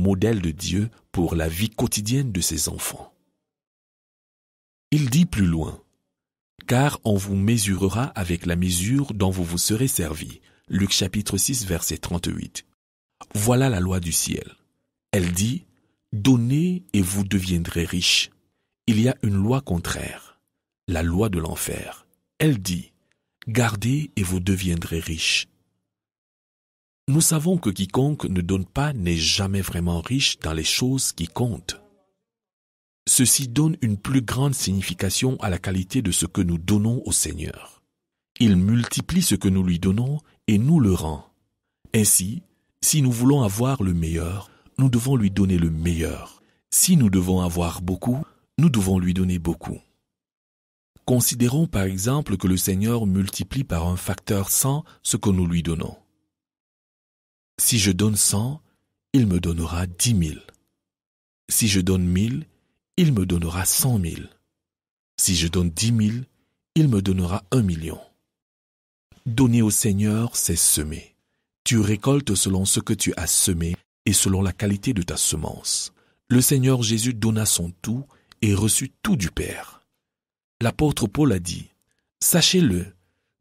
modèle de Dieu pour la vie quotidienne de ses enfants. Il dit plus loin, « Car on vous mesurera avec la mesure dont vous vous serez servi. » Luc chapitre 6, verset 38. Voilà la loi du ciel. Elle dit, « Donnez et vous deviendrez riches. » Il y a une loi contraire, la loi de l'enfer. Elle dit, « Gardez et vous deviendrez riches. » Nous savons que quiconque ne donne pas n'est jamais vraiment riche dans les choses qui comptent. Ceci donne une plus grande signification à la qualité de ce que nous donnons au Seigneur. Il multiplie ce que nous lui donnons et nous le rend. Ainsi, si nous voulons avoir le meilleur, nous devons lui donner le meilleur. Si nous devons avoir beaucoup, nous devons lui donner beaucoup. Considérons par exemple que le Seigneur multiplie par un facteur 100 ce que nous lui donnons. Si je donne 100, il me donnera 10 000. Si je donne 1000, il me donnera 100 000. Si je donne 10 000, il me donnera 1 million. Donner au Seigneur, c'est semer. Tu récoltes selon ce que tu as semé et selon la qualité de ta semence. Le Seigneur Jésus donna son tout et reçut tout du Père. L'apôtre Paul a dit, « Sachez-le,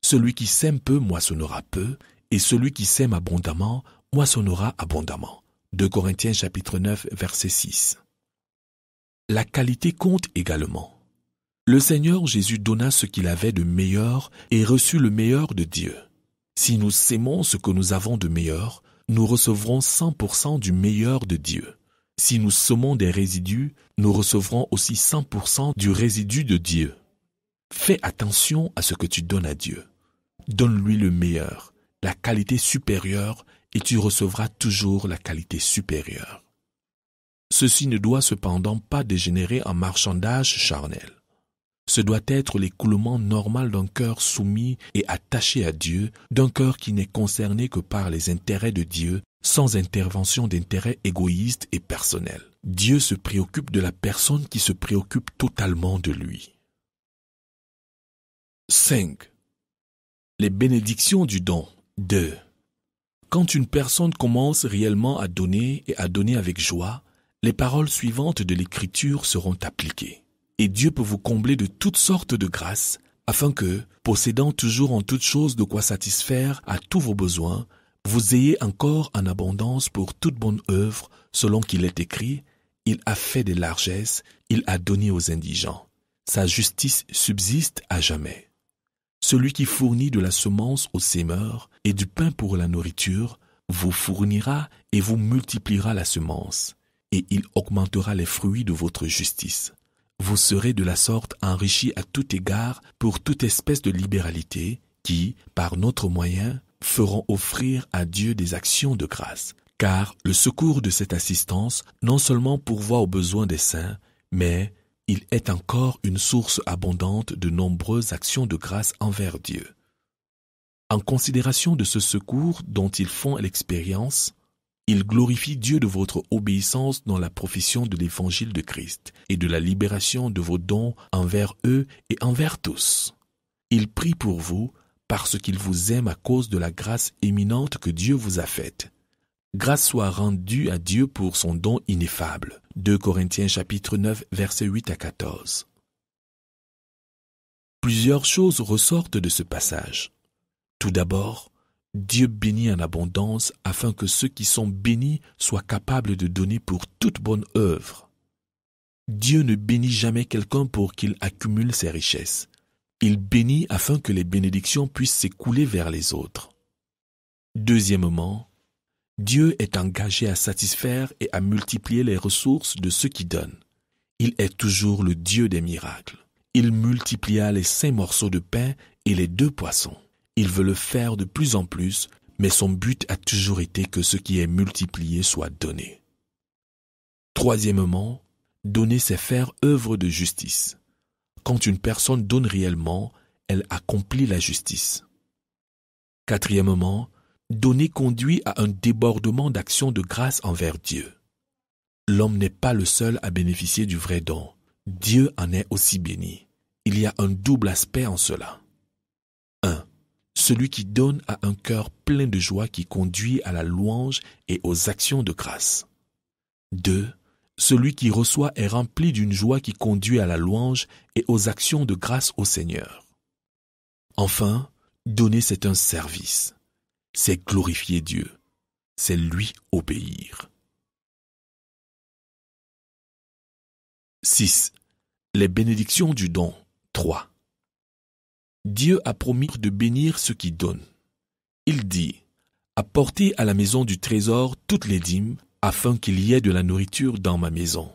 celui qui sème peu moissonnera peu, et celui qui sème abondamment moissonnera abondamment. » 2 Corinthiens chapitre 9, verset 6. La qualité compte également. Le Seigneur Jésus donna ce qu'il avait de meilleur et reçut le meilleur de Dieu. Si nous sémons ce que nous avons de meilleur, nous recevrons 100% du meilleur de Dieu. Si nous semons des résidus, nous recevrons aussi 100% du résidu de Dieu. Fais attention à ce que tu donnes à Dieu. Donne-lui le meilleur, la qualité supérieure, et tu recevras toujours la qualité supérieure. Ceci ne doit cependant pas dégénérer en marchandage charnel. Ce doit être l'écoulement normal d'un cœur soumis et attaché à Dieu, d'un cœur qui n'est concerné que par les intérêts de Dieu, sans intervention d'intérêts égoïstes et personnels. Dieu se préoccupe de la personne qui se préoccupe totalement de lui. 5. Les bénédictions du don. 2. Quand une personne commence réellement à donner et à donner avec joie, les paroles suivantes de l'Écriture seront appliquées. Et Dieu peut vous combler de toutes sortes de grâces, afin que, possédant toujours en toutes choses de quoi satisfaire à tous vos besoins, vous ayez encore en abondance pour toute bonne œuvre, selon qu'il est écrit, « Il a fait des largesses, il a donné aux indigents. Sa justice subsiste à jamais. » Celui qui fournit de la semence aux sémeurs et du pain pour la nourriture, vous fournira et vous multipliera la semence, et il augmentera les fruits de votre justice. Vous serez de la sorte enrichis à tout égard pour toute espèce de libéralité qui, par notre moyen, feront offrir à Dieu des actions de grâce. Car le secours de cette assistance non seulement pourvoit aux besoins des saints, mais il est encore une source abondante de nombreuses actions de grâce envers Dieu. En considération de ce secours dont ils font l'expérience, ils glorifient Dieu de votre obéissance dans la profession de l'évangile de Christ et de la libération de vos dons envers eux et envers tous. Ils prient pour vous parce qu'ils vous aiment à cause de la grâce éminente que Dieu vous a faite. Grâce soit rendue à Dieu pour son don ineffable. 2 Corinthiens chapitre 9, versets 8 à 14. Plusieurs choses ressortent de ce passage. Tout d'abord, Dieu bénit en abondance afin que ceux qui sont bénis soient capables de donner pour toute bonne œuvre. Dieu ne bénit jamais quelqu'un pour qu'il accumule ses richesses. Il bénit afin que les bénédictions puissent s'écouler vers les autres. Deuxièmement, Dieu est engagé à satisfaire et à multiplier les ressources de ceux qui donnent. Il est toujours le Dieu des miracles. Il multiplia les 5 morceaux de pain et les 2 poissons. Il veut le faire de plus en plus, mais son but a toujours été que ce qui est multiplié soit donné. Troisièmement, donner c'est faire œuvre de justice. Quand une personne donne réellement, elle accomplit la justice. Quatrièmement, donner conduit à un débordement d'actions de grâce envers Dieu. L'homme n'est pas le seul à bénéficier du vrai don. Dieu en est aussi béni. Il y a un double aspect en cela. 1. Celui qui donne a un cœur plein de joie qui conduit à la louange et aux actions de grâce. 2. Celui qui reçoit est rempli d'une joie qui conduit à la louange et aux actions de grâce au Seigneur. Enfin, donner c'est un service. C'est glorifier Dieu. C'est lui obéir. 6. Les bénédictions du don. 3. Dieu a promis de bénir ceux qui donnent. Il dit, « Apportez à la maison du trésor toutes les dîmes, afin qu'il y ait de la nourriture dans ma maison.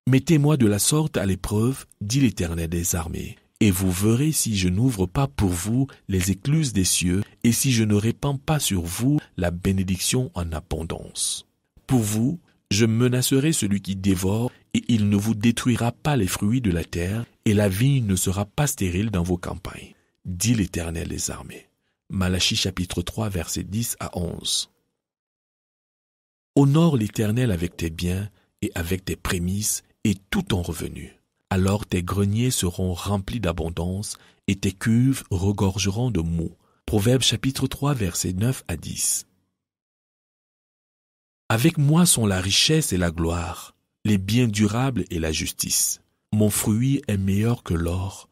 Mettez-moi de la sorte à l'épreuve, dit l'Éternel des armées, et vous verrez si je n'ouvre pas pour vous les écluses des cieux, et si je ne répands pas sur vous la bénédiction en abondance. Pour vous, je menacerai celui qui dévore, et il ne vous détruira pas les fruits de la terre, et la vigne ne sera pas stérile dans vos campagnes, dit l'Éternel des armées. » Malachie chapitre 3, versets 10 à 11. Honore l'Éternel avec tes biens et avec tes prémices et tout ton revenu. Alors tes greniers seront remplis d'abondance et tes cuves regorgeront de moût. Proverbes chapitre 3, versets 9 à 10. Avec moi sont la richesse et la gloire, les biens durables et la justice. Mon fruit est meilleur que l'or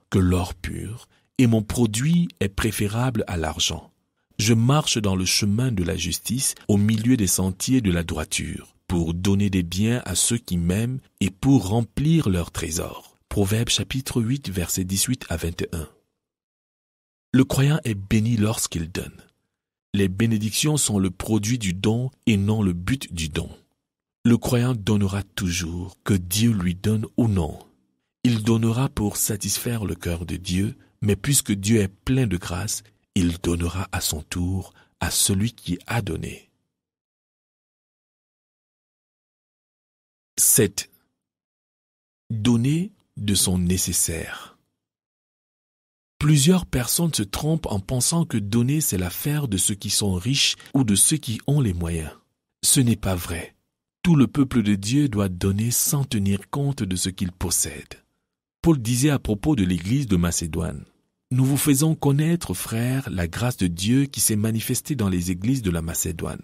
pur, et mon produit est préférable à l'argent. Je marche dans le chemin de la justice, au milieu des sentiers de la droiture, pour donner des biens à ceux qui m'aiment et pour remplir leurs trésors. Proverbes chapitre 8, versets 18 à 21. Le croyant est béni lorsqu'il donne. Les bénédictions sont le produit du don et non le but du don. Le croyant donnera toujours, que Dieu lui donne ou non. Il donnera pour satisfaire le cœur de Dieu, mais puisque Dieu est plein de grâce, il donnera à son tour à celui qui a donné. 7. Donner de son nécessaire. Plusieurs personnes se trompent en pensant que donner c'est l'affaire de ceux qui sont riches ou de ceux qui ont les moyens. Ce n'est pas vrai. Tout le peuple de Dieu doit donner sans tenir compte de ce qu'il possède. Paul disait à propos de l'église de Macédoine, « Nous vous faisons connaître, frères, la grâce de Dieu qui s'est manifestée dans les églises de la Macédoine.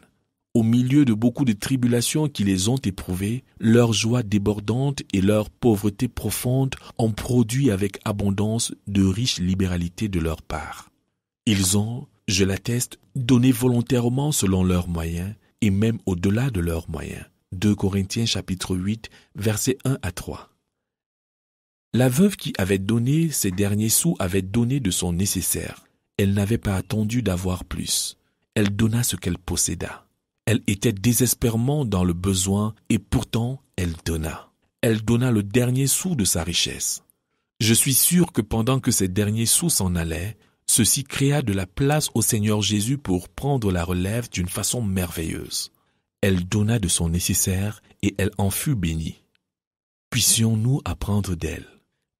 Au milieu de beaucoup de tribulations qui les ont éprouvées, leur joie débordante et leur pauvreté profonde ont produit avec abondance de riches libéralités de leur part. Ils ont, je l'atteste, donné volontairement selon leurs moyens et même au-delà de leurs moyens. » 2 Corinthiens chapitre 8, versets 1 à 3. La veuve qui avait donné ses derniers sous avait donné de son nécessaire. Elle n'avait pas attendu d'avoir plus. Elle donna ce qu'elle posséda. Elle était désespérément dans le besoin et pourtant elle donna. Elle donna le dernier sou de sa richesse. Je suis sûr que pendant que ces derniers sous s'en allaient, ceci créa de la place au Seigneur Jésus pour prendre la relève d'une façon merveilleuse. Elle donna de son nécessaire et elle en fut bénie. Puissions-nous apprendre d'elle.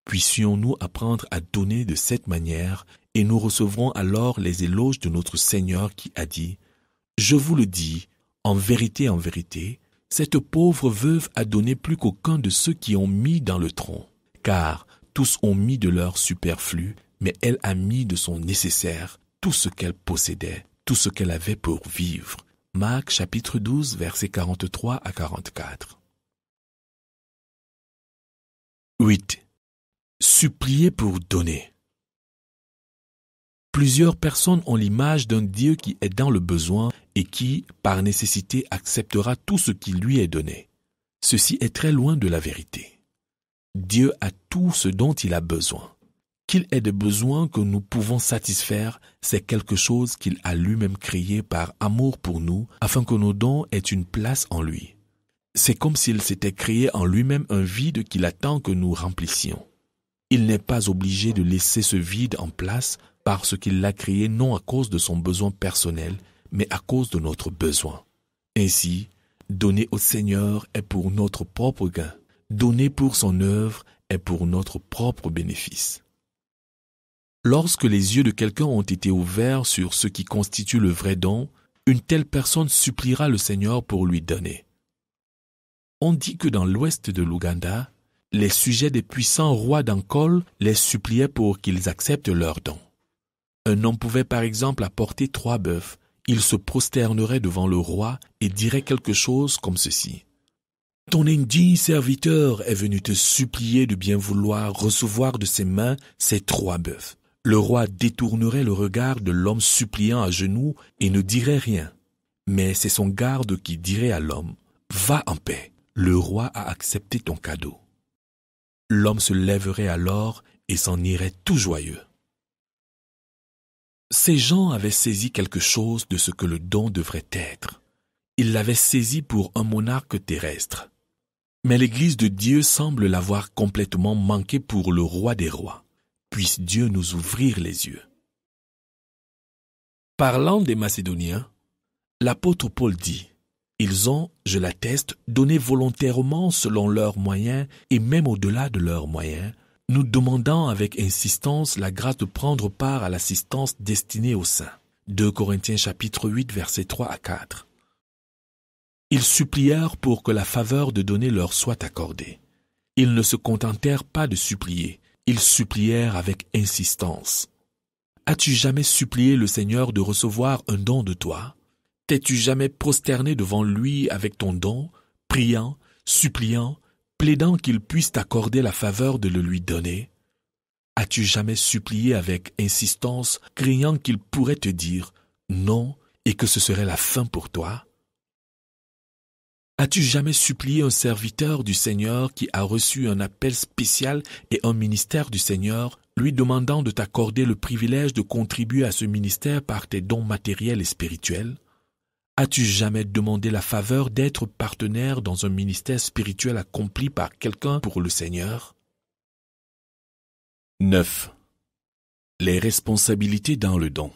Puissions-nous apprendre à donner de cette manière et nous recevrons alors les éloges de notre Seigneur qui a dit « Je vous le dis, en vérité, cette pauvre veuve a donné plus qu'aucun de ceux qui ont mis dans le tronc, car tous ont mis de leur superflu, mais elle a mis de son nécessaire tout ce qu'elle possédait, tout ce qu'elle avait pour vivre. » Marc chapitre 12, versets 43 à 44. 8. Supplier pour donner. Plusieurs personnes ont l'image d'un Dieu qui est dans le besoin et qui, par nécessité, acceptera tout ce qui lui est donné. Ceci est très loin de la vérité. Dieu a tout ce dont il a besoin. Qu'il ait des besoins que nous pouvons satisfaire, c'est quelque chose qu'il a lui-même créé par amour pour nous, afin que nos dons aient une place en lui. C'est comme s'il s'était créé en lui-même un vide qu'il attend que nous remplissions. Il n'est pas obligé de laisser ce vide en place parce qu'il l'a créé non à cause de son besoin personnel, mais à cause de notre besoin. Ainsi, donner au Seigneur est pour notre propre gain. Donner pour son œuvre est pour notre propre bénéfice. Lorsque les yeux de quelqu'un ont été ouverts sur ce qui constitue le vrai don, une telle personne suppliera le Seigneur pour lui donner. On dit que dans l'ouest de l'Ouganda, les sujets des puissants rois d'Ankole les suppliaient pour qu'ils acceptent leurs dons. Un homme pouvait par exemple apporter 3 bœufs. Il se prosternerait devant le roi et dirait quelque chose comme ceci. « Ton indigne serviteur est venu te supplier de bien vouloir recevoir de ses mains ces 3 bœufs. Le roi détournerait le regard de l'homme suppliant à genoux et ne dirait rien. Mais c'est son garde qui dirait à l'homme, « Va en paix, le roi a accepté ton cadeau. » L'homme se lèverait alors et s'en irait tout joyeux. Ces gens avaient saisi quelque chose de ce que le don devrait être. Ils l'avaient saisi pour un monarque terrestre. Mais l'Église de Dieu semble l'avoir complètement manqué pour le roi des rois. Puisse Dieu nous ouvrir les yeux. Parlant des Macédoniens, l'apôtre Paul dit, « Ils ont, je l'atteste, donné volontairement selon leurs moyens et même au-delà de leurs moyens, nous demandant avec insistance la grâce de prendre part à l'assistance destinée aux saints. » 2 Corinthiens chapitre 8, versets 3 à 4. Ils supplièrent pour que la faveur de donner leur soit accordée. Ils ne se contentèrent pas de supplier, ils supplièrent avec insistance. As-tu jamais supplié le Seigneur de recevoir un don de toi? T'es-tu jamais prosterné devant lui avec ton don, priant, suppliant, plaidant qu'il puisse t'accorder la faveur de le lui donner? As-tu jamais supplié avec insistance, craignant qu'il pourrait te dire non et que ce serait la fin pour toi? As-tu jamais supplié un serviteur du Seigneur qui a reçu un appel spécial et un ministère du Seigneur, lui demandant de t'accorder le privilège de contribuer à ce ministère par tes dons matériels et spirituels? As-tu jamais demandé la faveur d'être partenaire dans un ministère spirituel accompli par quelqu'un pour le Seigneur? 9. Les responsabilités dans le don.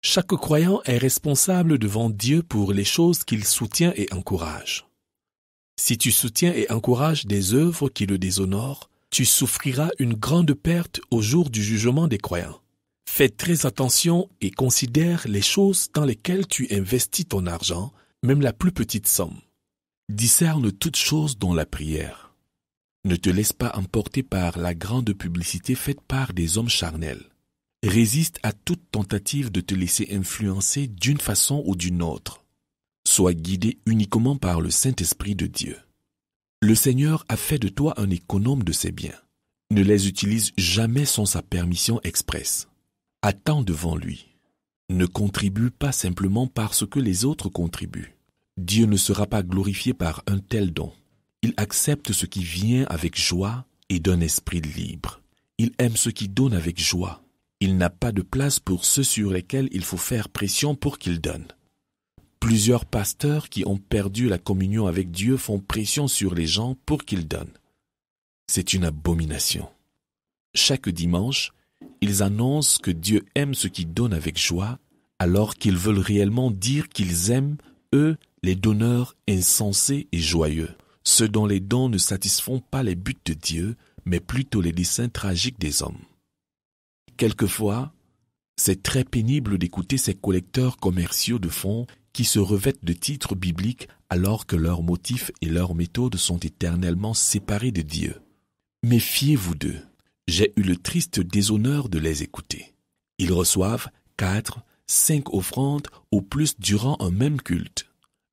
Chaque croyant est responsable devant Dieu pour les choses qu'il soutient et encourage. Si tu soutiens et encourages des œuvres qui le déshonorent, tu souffriras une grande perte au jour du jugement des croyants. Fais très attention et considère les choses dans lesquelles tu investis ton argent, même la plus petite somme. Discerne toutes choses dans la prière. Ne te laisse pas emporter par la grande publicité faite par des hommes charnels. Résiste à toute tentative de te laisser influencer d'une façon ou d'une autre. Sois guidé uniquement par le Saint-Esprit de Dieu. Le Seigneur a fait de toi un économe de ses biens. Ne les utilise jamais sans sa permission expresse. Attends devant lui. Ne contribue pas simplement parce que les autres contribuent. Dieu ne sera pas glorifié par un tel don. Il accepte ce qui vient avec joie et d'un esprit libre. Il aime ce qui donne avec joie. Il n'a pas de place pour ceux sur lesquels il faut faire pression pour qu'ils donnent. Plusieurs pasteurs qui ont perdu la communion avec Dieu font pression sur les gens pour qu'ils donnent. C'est une abomination. Chaque dimanche, ils annoncent que Dieu aime ceux qui donnent avec joie, alors qu'ils veulent réellement dire qu'ils aiment, eux, les donneurs insensés et joyeux, ceux dont les dons ne satisfont pas les buts de Dieu, mais plutôt les desseins tragiques des hommes. Quelquefois, c'est très pénible d'écouter ces collecteurs commerciaux de fonds qui se revêtent de titres bibliques alors que leurs motifs et leurs méthodes sont éternellement séparés de Dieu. Méfiez-vous d'eux. J'ai eu le triste déshonneur de les écouter. Ils reçoivent 4, 5 offrandes au plus durant un même culte.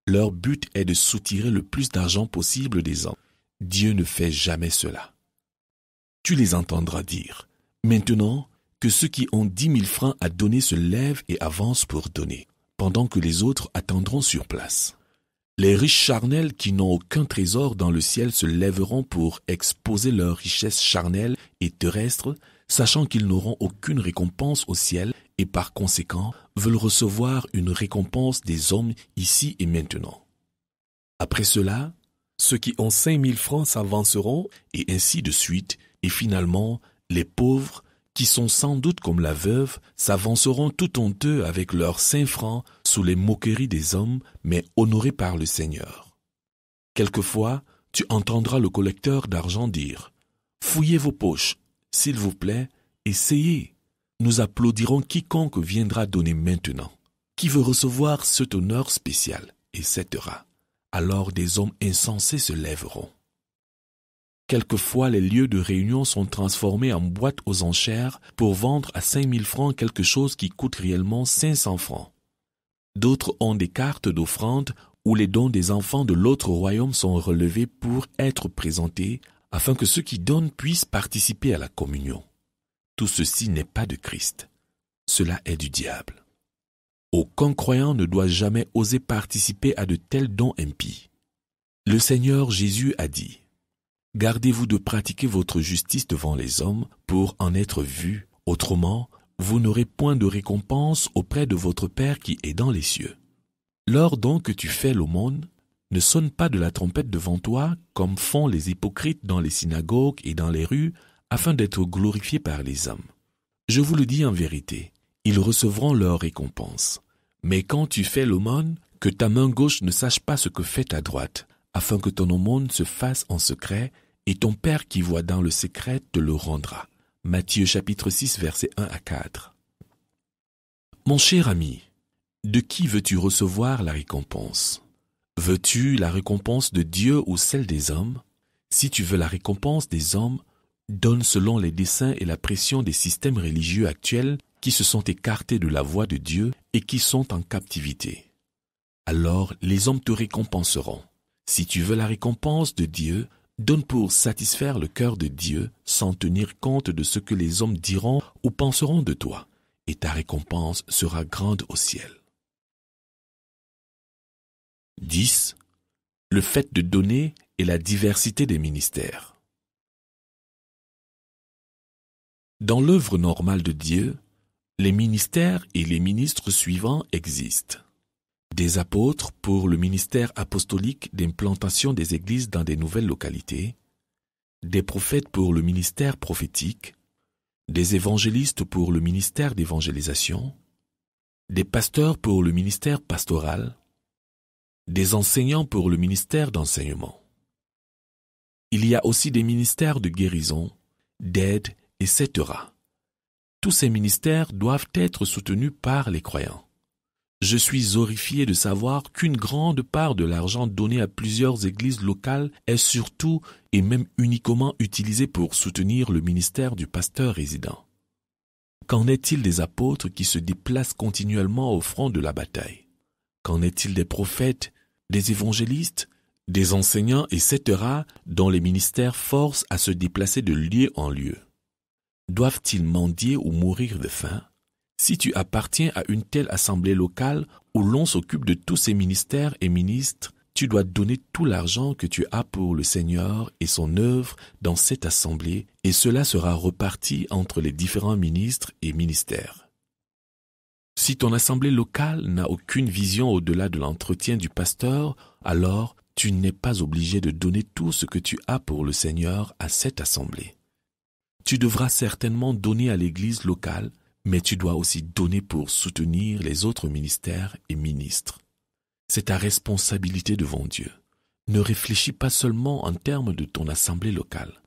Leur but est de soutirer le plus d'argent possible des hommes. Dieu ne fait jamais cela. Tu les entendras dire, maintenant que ceux qui ont 10 000 francs à donner se lèvent et avancent pour donner, pendant que les autres attendront sur place. Les riches charnels qui n'ont aucun trésor dans le ciel se lèveront pour exposer leurs richesses charnelles et terrestres, sachant qu'ils n'auront aucune récompense au ciel et par conséquent veulent recevoir une récompense des hommes ici et maintenant. Après cela, ceux qui ont 5 000 francs s'avanceront et ainsi de suite, et finalement, les pauvres, qui sont sans doute comme la veuve, s'avanceront tout honteux avec leurs 5 francs sous les moqueries des hommes, mais honorés par le Seigneur. Quelquefois, tu entendras le collecteur d'argent dire « Fouillez vos poches, s'il vous plaît, essayez. Nous applaudirons quiconque viendra donner maintenant. Qui veut recevoir cet honneur spécial, etc. » Alors des hommes insensés se lèveront. Quelquefois, les lieux de réunion sont transformés en boîtes aux enchères pour vendre à 5 000 francs quelque chose qui coûte réellement 500 francs. D'autres ont des cartes d'offrande où les dons des enfants de l'autre royaume sont relevés pour être présentés, afin que ceux qui donnent puissent participer à la communion. Tout ceci n'est pas de Christ. Cela est du diable. Aucun croyant ne doit jamais oser participer à de tels dons impies. Le Seigneur Jésus a dit « Gardez-vous de pratiquer votre justice devant les hommes pour en être vus, autrement, vous n'aurez point de récompense auprès de votre Père qui est dans les cieux. » Lors donc que tu fais l'aumône, ne sonne pas de la trompette devant toi, comme font les hypocrites dans les synagogues et dans les rues, afin d'être glorifiés par les hommes. Je vous le dis en vérité, ils recevront leur récompense. Mais quand tu fais l'aumône, que ta main gauche ne sache pas ce que fait ta droite, afin que ton aumône se fasse en secret, et ton Père qui voit dans le secret te le rendra. Matthieu chapitre 6, versets 1 à 4. Mon cher ami, de qui veux-tu recevoir la récompense? Veux-tu la récompense de Dieu ou celle des hommes? Si tu veux la récompense des hommes, donne selon les desseins et la pression des systèmes religieux actuels qui se sont écartés de la voie de Dieu et qui sont en captivité. Alors les hommes te récompenseront. Si tu veux la récompense de Dieu, donne pour satisfaire le cœur de Dieu sans tenir compte de ce que les hommes diront ou penseront de toi, et ta récompense sera grande au ciel. 10. Le fait de donner et la diversité des ministères. Dans l'œuvre normale de Dieu, les ministères et les ministres suivants existent. Des apôtres pour le ministère apostolique d'implantation des églises dans des nouvelles localités, des prophètes pour le ministère prophétique, des évangélistes pour le ministère d'évangélisation, des pasteurs pour le ministère pastoral, des enseignants pour le ministère d'enseignement. Il y a aussi des ministères de guérison, d'aide, etc. Tous ces ministères doivent être soutenus par les croyants. Je suis horrifié de savoir qu'une grande part de l'argent donné à plusieurs églises locales est surtout et même uniquement utilisé pour soutenir le ministère du pasteur résident. Qu'en est-il des apôtres qui se déplacent continuellement au front de la bataille? Qu'en est-il des prophètes, des évangélistes, des enseignants, etc., dont les ministères forcent à se déplacer de lieu en lieu? Doivent-ils mendier ou mourir de faim? Si tu appartiens à une telle assemblée locale où l'on s'occupe de tous ces ministères et ministres, tu dois donner tout l'argent que tu as pour le Seigneur et son œuvre dans cette assemblée, et cela sera reparti entre les différents ministres et ministères. Si ton assemblée locale n'a aucune vision au-delà de l'entretien du pasteur, alors tu n'es pas obligé de donner tout ce que tu as pour le Seigneur à cette assemblée. Tu devras certainement donner à l'église locale, mais tu dois aussi donner pour soutenir les autres ministères et ministres. C'est ta responsabilité devant Dieu. Ne réfléchis pas seulement en termes de ton assemblée locale.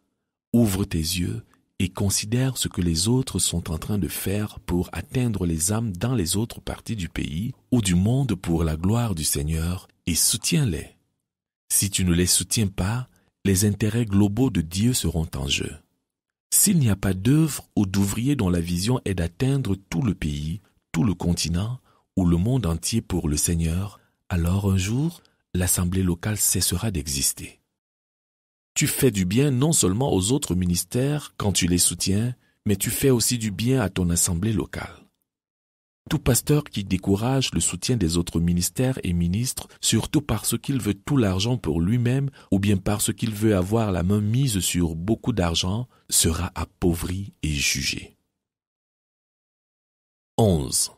Ouvre tes yeux et considère ce que les autres sont en train de faire pour atteindre les âmes dans les autres parties du pays ou du monde pour la gloire du Seigneur et soutiens-les. Si tu ne les soutiens pas, les intérêts globaux de Dieu seront en jeu. S'il n'y a pas d'œuvre ou d'ouvriers dont la vision est d'atteindre tout le pays, tout le continent ou le monde entier pour le Seigneur, alors un jour, l'assemblée locale cessera d'exister. Tu fais du bien non seulement aux autres ministères quand tu les soutiens, mais tu fais aussi du bien à ton assemblée locale. Tout pasteur qui décourage le soutien des autres ministères et ministres, surtout parce qu'il veut tout l'argent pour lui-même ou bien parce qu'il veut avoir la main mise sur beaucoup d'argent, sera appauvri et jugé. 11.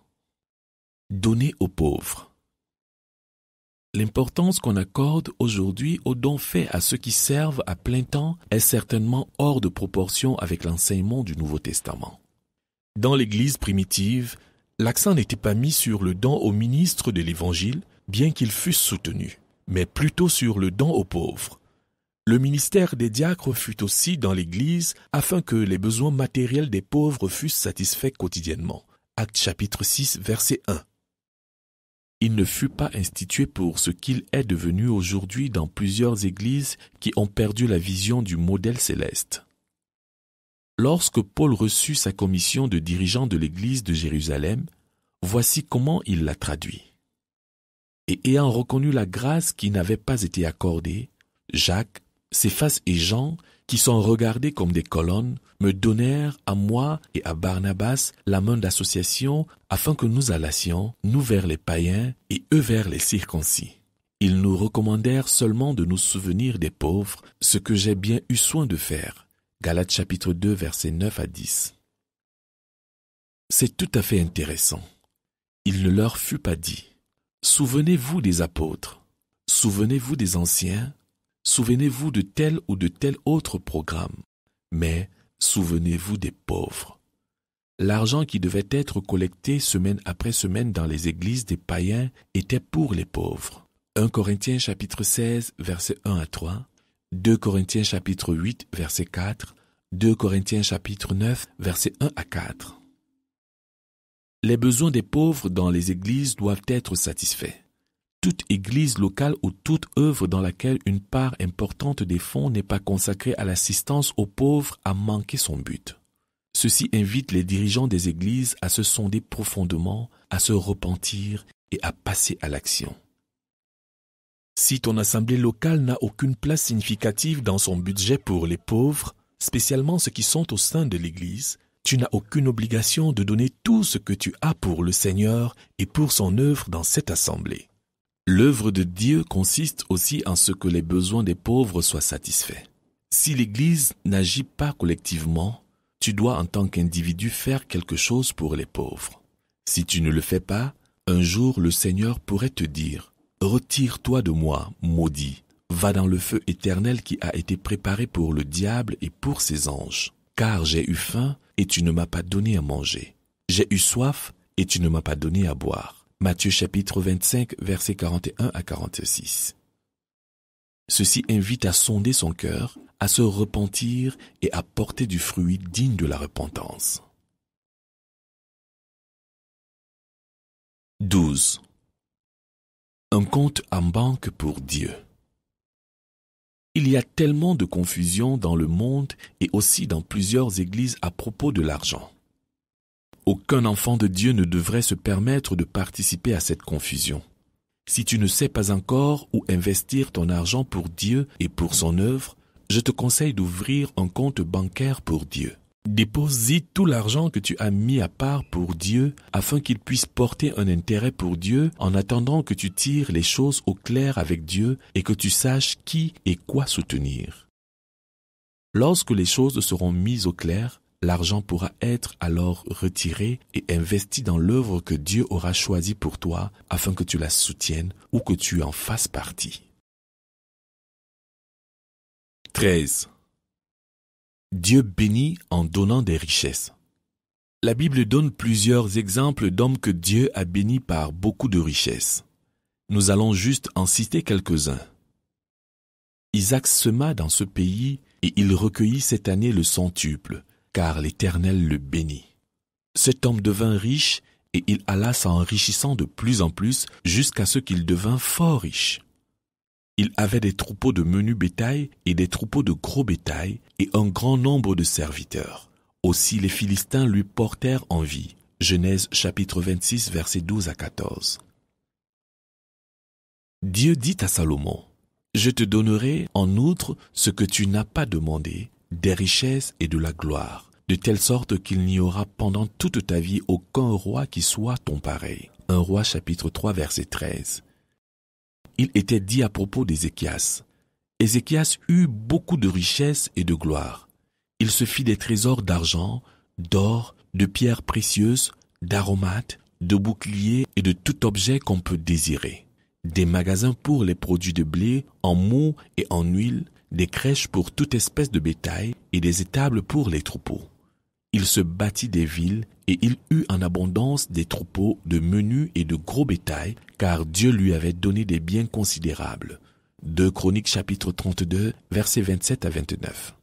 Donner aux pauvres. L'importance qu'on accorde aujourd'hui aux dons faits à ceux qui servent à plein temps est certainement hors de proportion avec l'enseignement du Nouveau Testament. Dans l'Église primitive, l'accent n'était pas mis sur le don aux ministres de l'Évangile, bien qu'ils fussent soutenus, mais plutôt sur le don aux pauvres. Le ministère des diacres fut aussi dans l'Église afin que les besoins matériels des pauvres fussent satisfaits quotidiennement. Actes chapitre 6, verset 1. Il ne fut pas institué pour ce qu'il est devenu aujourd'hui dans plusieurs églises qui ont perdu la vision du modèle céleste. Lorsque Paul reçut sa commission de dirigeant de l'église de Jérusalem, voici comment il l'a traduit. Et ayant reconnu la grâce qui n'avait pas été accordée, Jacques, Céphas et Jean, qui sont regardés comme des colonnes, me donnèrent à moi et à Barnabas la main d'association afin que nous allassions, nous vers les païens et eux vers les circoncis. Ils nous recommandèrent seulement de nous souvenir des pauvres, ce que j'ai bien eu soin de faire. Galates chapitre 2, versets 9 à 10. C'est tout à fait intéressant. Il ne leur fut pas dit « Souvenez-vous des apôtres, souvenez-vous des anciens, souvenez-vous de tel ou de tel autre programme, mais souvenez-vous des pauvres. » L'argent qui devait être collecté semaine après semaine dans les églises des païens était pour les pauvres. 1 Corinthiens chapitre 16, versets 1 à 3, 2 Corinthiens chapitre 8, verset 4, 2 Corinthiens chapitre 9, versets 1 à 4. Les besoins des pauvres dans les églises doivent être satisfaits. Toute église locale ou toute œuvre dans laquelle une part importante des fonds n'est pas consacrée à l'assistance aux pauvres a manqué son but. Ceci invite les dirigeants des églises à se sonder profondément, à se repentir et à passer à l'action. Si ton assemblée locale n'a aucune place significative dans son budget pour les pauvres, spécialement ceux qui sont au sein de l'Église, tu n'as aucune obligation de donner tout ce que tu as pour le Seigneur et pour son œuvre dans cette assemblée. L'œuvre de Dieu consiste aussi en ce que les besoins des pauvres soient satisfaits. Si l'Église n'agit pas collectivement, tu dois en tant qu'individu faire quelque chose pour les pauvres. Si tu ne le fais pas, un jour le Seigneur pourrait te dire « Retire-toi de moi, maudit, va dans le feu éternel qui a été préparé pour le diable et pour ses anges. Car j'ai eu faim et tu ne m'as pas donné à manger. J'ai eu soif et tu ne m'as pas donné à boire. » Matthieu chapitre 25, versets 41 à 46. Ceci invite à sonder son cœur, à se repentir et à porter du fruit digne de la repentance. 12. Un compte en banque pour Dieu. Il y a tellement de confusion dans le monde et aussi dans plusieurs églises à propos de l'argent. Aucun enfant de Dieu ne devrait se permettre de participer à cette confusion. Si tu ne sais pas encore où investir ton argent pour Dieu et pour son œuvre, je te conseille d'ouvrir un compte bancaire pour Dieu. Dépose-y tout l'argent que tu as mis à part pour Dieu afin qu'il puisse porter un intérêt pour Dieu en attendant que tu tires les choses au clair avec Dieu et que tu saches qui et quoi soutenir. Lorsque les choses seront mises au clair, l'argent pourra être alors retiré et investi dans l'œuvre que Dieu aura choisie pour toi afin que tu la soutiennes ou que tu en fasses partie. 13. Dieu bénit en donnant des richesses. La Bible donne plusieurs exemples d'hommes que Dieu a bénis par beaucoup de richesses. Nous allons juste en citer quelques-uns. Isaac sema dans ce pays et il recueillit cette année le centuple, car l'Éternel le bénit. Cet homme devint riche et il alla s'enrichissant de plus en plus jusqu'à ce qu'il devint fort riche. Il avait des troupeaux de menu bétail et des troupeaux de gros bétail et un grand nombre de serviteurs. Aussi les Philistins lui portèrent envie. Genèse chapitre 26 versets 12 à 14. Dieu dit à Salomon, « Je te donnerai en outre ce que tu n'as pas demandé, des richesses et de la gloire, de telle sorte qu'il n'y aura pendant toute ta vie aucun roi qui soit ton pareil. » 1 Roi chapitre 3 verset 13. Il était dit à propos d'Ézéchias. Ézéchias eut beaucoup de richesses et de gloire. Il se fit des trésors d'argent, d'or, de pierres précieuses, d'aromates, de boucliers et de tout objet qu'on peut désirer. Des magasins pour les produits de blé, en mou et en huile, des crèches pour toute espèce de bétail et des étables pour les troupeaux. Il se bâtit des villes et il eut en abondance des troupeaux de menu et de gros bétail, car Dieu lui avait donné des biens considérables. 2 Chroniques chapitre 32, versets 27 à 29.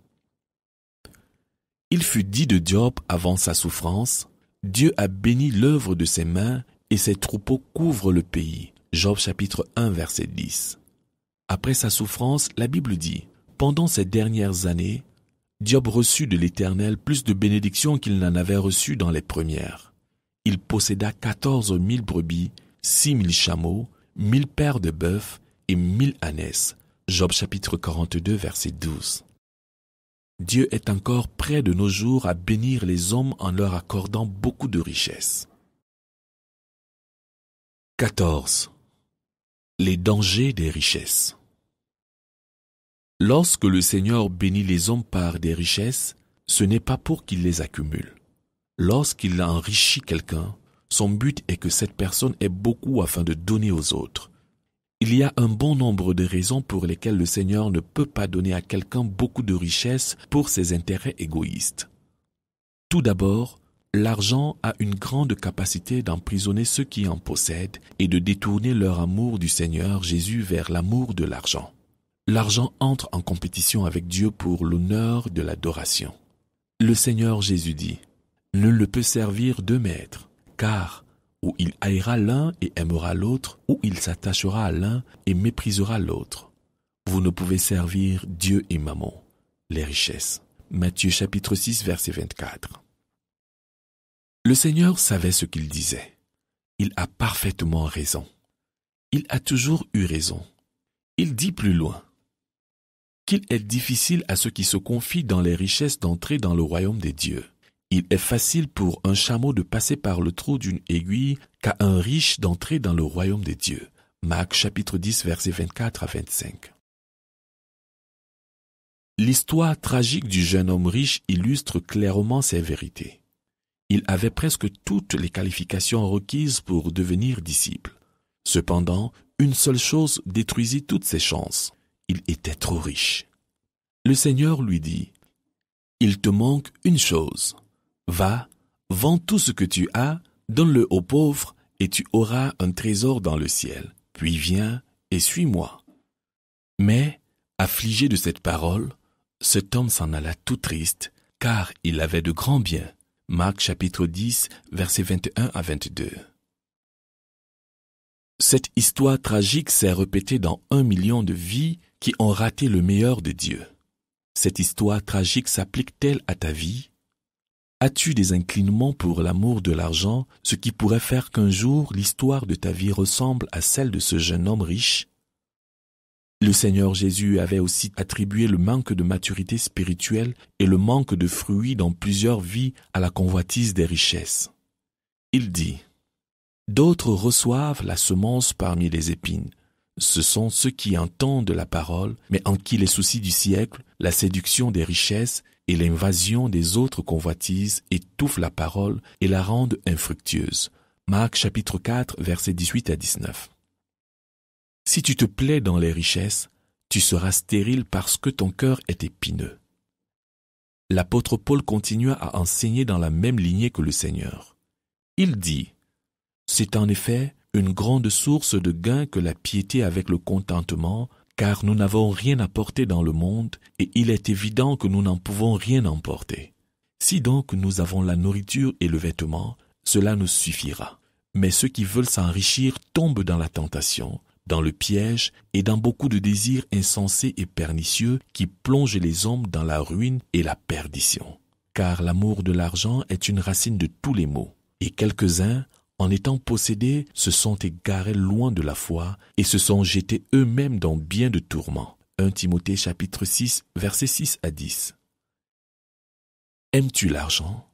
Il fut dit de Job avant sa souffrance, « Dieu a béni l'œuvre de ses mains et ses troupeaux couvrent le pays. » Job chapitre 1, verset 10. Après sa souffrance, la Bible dit, « Pendant ces dernières années, Job reçut de l'Éternel plus de bénédictions qu'il n'en avait reçu dans les premières. Il posséda 14 000 brebis, 6 000 chameaux, 1000 paires de bœufs et 1000 ânesses. Job chapitre 42, verset 12. Dieu est encore près de nos jours à bénir les hommes en leur accordant beaucoup de richesses. 14. Les dangers des richesses. Lorsque le Seigneur bénit les hommes par des richesses, ce n'est pas pour qu'il les accumule. Lorsqu'il enrichit quelqu'un, son but est que cette personne ait beaucoup afin de donner aux autres. Il y a un bon nombre de raisons pour lesquelles le Seigneur ne peut pas donner à quelqu'un beaucoup de richesses pour ses intérêts égoïstes. Tout d'abord, l'argent a une grande capacité d'emprisonner ceux qui en possèdent et de détourner leur amour du Seigneur Jésus vers l'amour de l'argent. L'argent entre en compétition avec Dieu pour l'honneur de l'adoration. Le Seigneur Jésus dit, « Nul ne peut servir deux maîtres, car ou il haïra l'un et aimera l'autre, ou il s'attachera à l'un et méprisera l'autre. Vous ne pouvez servir Dieu et Mammon, les richesses. » Matthieu chapitre 6, verset 24. Le Seigneur savait ce qu'il disait. Il a parfaitement raison. Il a toujours eu raison. Il dit plus loin qu'il est difficile à ceux qui se confient dans les richesses d'entrer dans le royaume des dieux. Il est facile pour un chameau de passer par le trou d'une aiguille qu'à un riche d'entrer dans le royaume des dieux. Marc chapitre 10, versets 24 à 25. L'histoire tragique du jeune homme riche illustre clairement ces vérités. Il avait presque toutes les qualifications requises pour devenir disciple. Cependant, une seule chose détruisit toutes ses chances. Il était trop riche. Le Seigneur lui dit, « Il te manque une chose. Va, vends tout ce que tu as, donne-le aux pauvres, et tu auras un trésor dans le ciel. Puis viens et suis-moi. » Mais, affligé de cette parole, cet homme s'en alla tout triste, car il avait de grands biens. Marc chapitre 10, versets 21 à 22. Cette histoire tragique s'est répétée dans 1 million de vies qui ont raté le meilleur de Dieu. Cette histoire tragique s'applique-t-elle à ta vie? As-tu des inclinements pour l'amour de l'argent, ce qui pourrait faire qu'un jour l'histoire de ta vie ressemble à celle de ce jeune homme riche? Le Seigneur Jésus avait aussi attribué le manque de maturité spirituelle et le manque de fruits dans plusieurs vies à la convoitise des richesses. Il dit, « D'autres reçoivent la semence parmi les épines. Ce sont ceux qui entendent la parole, mais en qui les soucis du siècle, la séduction des richesses et l'invasion des autres convoitises étouffent la parole et la rendent infructueuse. » Marc chapitre 4, versets 18 à 19. Si tu te plais dans les richesses, tu seras stérile parce que ton cœur est épineux. L'apôtre Paul continua à enseigner dans la même lignée que le Seigneur. Il dit, « C'est en effet une grande source de gain que la piété avec le contentement, car nous n'avons rien apporté dans le monde et il est évident que nous n'en pouvons rien emporter. Si donc nous avons la nourriture et le vêtement, cela nous suffira. Mais ceux qui veulent s'enrichir tombent dans la tentation, dans le piège et dans beaucoup de désirs insensés et pernicieux qui plongent les hommes dans la ruine et la perdition. Car l'amour de l'argent est une racine de tous les maux, et quelques-uns, en étant possédés, se sont égarés loin de la foi et se sont jetés eux-mêmes dans bien de tourments. 1 Timothée chapitre 6, versets 6 à 10. Aimes-tu l'argent?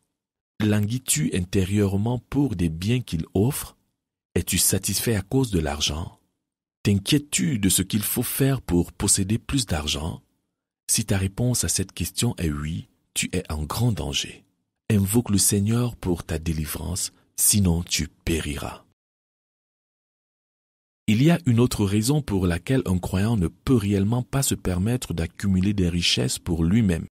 Languis-tu intérieurement pour des biens qu'il offre? Es-tu satisfait à cause de l'argent? T'inquiètes-tu de ce qu'il faut faire pour posséder plus d'argent? Si ta réponse à cette question est oui, tu es en grand danger. Invoque le Seigneur pour ta délivrance, sinon tu périras. Il y a une autre raison pour laquelle un croyant ne peut réellement pas se permettre d'accumuler des richesses pour lui-même.